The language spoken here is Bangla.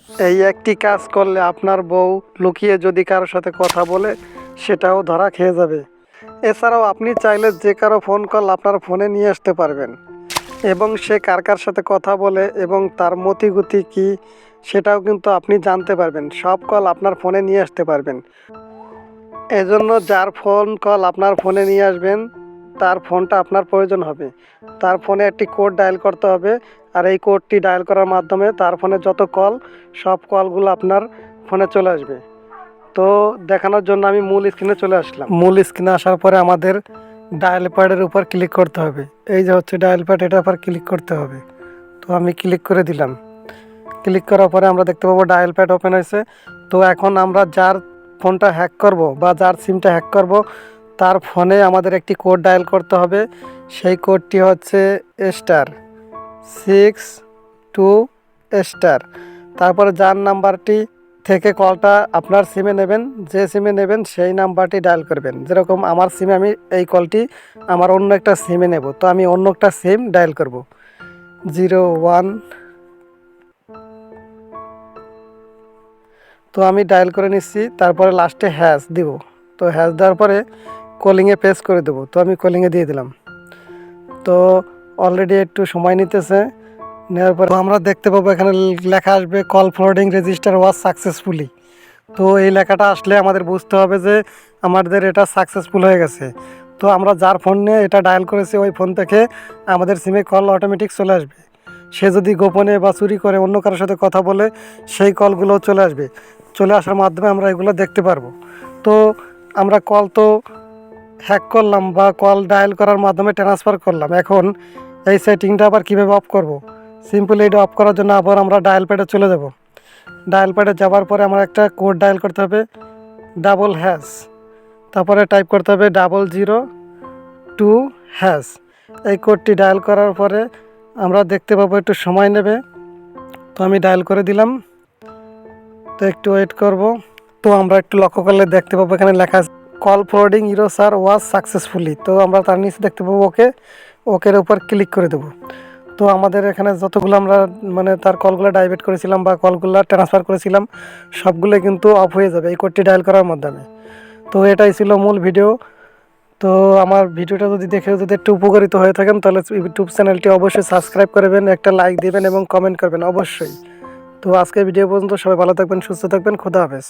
এই একটি কাজ করলে আপনার বউ লুকিয়ে যদি কারোর সাথে কথা বলে সেটাও ধরা খেয়ে যাবে। এছাড়াও আপনি চাইলে যে কারো ফোন কল আপনার ফোনে নিয়ে আসতে পারবেন এবং সে কার কার সাথে কথা বলে এবং তার মতিগতি কী সেটাও কিন্তু আপনি জানতে পারবেন। সব কল আপনার ফোনে নিয়ে আসতে পারবেন। এজন্য যার ফোন কল আপনার ফোনে নিয়ে আসবেন তার ফোনটা আপনার প্রয়োজন হবে। তার ফোনে একটি কোড ডায়াল করতে হবে, আর এই কোডটি ডায়াল করার মাধ্যমে তার ফোনে যত কল সব কলগুলো আপনার ফোনে চলে আসবে। তো দেখানোর জন্য আমি মূল স্ক্রিনে চলে আসলাম। মূল স্ক্রিনে আসার পরে আমাদের ডায়াল প্যাডের উপর ক্লিক করতে হবে। এই যে হচ্ছে ডায়াল প্যাড, এটার উপর ক্লিক করতে হবে। তো আমি ক্লিক করে দিলাম। ক্লিক করার পরে আমরা দেখতে পাবো ডায়াল প্যাড ওপেন হয়েছে। তো এখন আমরা যার ফোনটা হ্যাক করব বা যার সিমটা হ্যাক করব তার ফোনে আমাদের একটি কোড ডায়াল করতে হবে। সেই কোডটি হচ্ছে *62*, তারপরে যার নাম্বারটি থেকে কলটা আপনার সিমে নেবেন, যে সিমে নেবেন সেই নাম্বারটি ডায়াল করবেন। যেরকম আমার সিমে আমি এই কলটি আমার অন্য একটা সিমে নেব, তো আমি অন্য একটা সিম ডায়াল করব 01। তো আমি ডায়াল করে নিচ্ছি, তারপরে লাস্টে হ্যাশ দিব। তো হ্যাশ দেওয়ার পরে কলিংয়ে প্রেস করে দেবো। তো আমি কলিংয়ে দিয়ে দিলাম। তো অলরেডি একটু সময় নিতেছে। নেওয়ার পর আমরা দেখতে পাবো এখানে লেখা আসবে কল ফরওয়ার্ডিং রেজিস্টার ওয়াজ সাকসেসফুলি। তো এই লেখাটা আসলে আমাদের বুঝতে হবে যে আমাদের এটা সাকসেসফুল হয়ে গেছে। তো আমরা যার ফোন নিয়ে এটা ডায়াল করেছি ওই ফোন থেকে আমাদের সিমে কল অটোমেটিক চলে আসবে। সে যদি গোপনে বা চুরি করে অন্য কারোর সাথে কথা বলে সেই কলগুলো চলে আসবে। চলে আসার মাধ্যমে আমরা এগুলো দেখতে পারবো। তো আমরা কল তো হ্যাক করলাম বা কল ডায়াল করার মাধ্যমে ট্রান্সফার করলাম। এখন এই সেটিংটা আবার কীভাবে অফ করব? সিম্পলি এটা অফ করার জন্য আবার আমরা ডায়াল প্যাডে চলে যাব। ডায়াল প্যাডে যাওয়ার পরে আমার একটা কোড ডায়াল করতে হবে ##, তারপরে টাইপ করতে হবে 002#। এই কোডটি ডায়াল করার পরে আমরা দেখতে পাবো একটু সময় নেবে। তো আমি ডায়াল করে দিলাম। তো একটু ওয়েট করব। তো আমরা একটু লক্ষ্য করলে দেখতে পাবো এখানে লেখা কল ফরওয়ার্ডিং স্যার ওয়াজ সাকসেসফুলি। তো আমরা তার নিচে দেখতে পাবো ওকের উপর ক্লিক করে দেবো। তো আমাদের এখানে যতগুলো আমরা তার কলগুলো ডাইভার্ট করেছিলাম বা কলগুলো ট্রান্সফার করেছিলাম সবগুলো কিন্তু অফ হয়ে যাবে এই কোডটি ডায়াল করার মাধ্যমে। তো এটাই ছিল মূল ভিডিও। তো আমার ভিডিওটা যদি একটু উপকারিত হয়ে থাকেন তাহলে ইউটিউব চ্যানেলটি অবশ্যই সাবস্ক্রাইব করবেন, একটা লাইক দিবেন এবং কমেন্ট করবেন অবশ্যই। তো আজকের ভিডিও পর্যন্ত সবাই ভালো থাকবেন, সুস্থ থাকবেন, খোদা হাফেজ।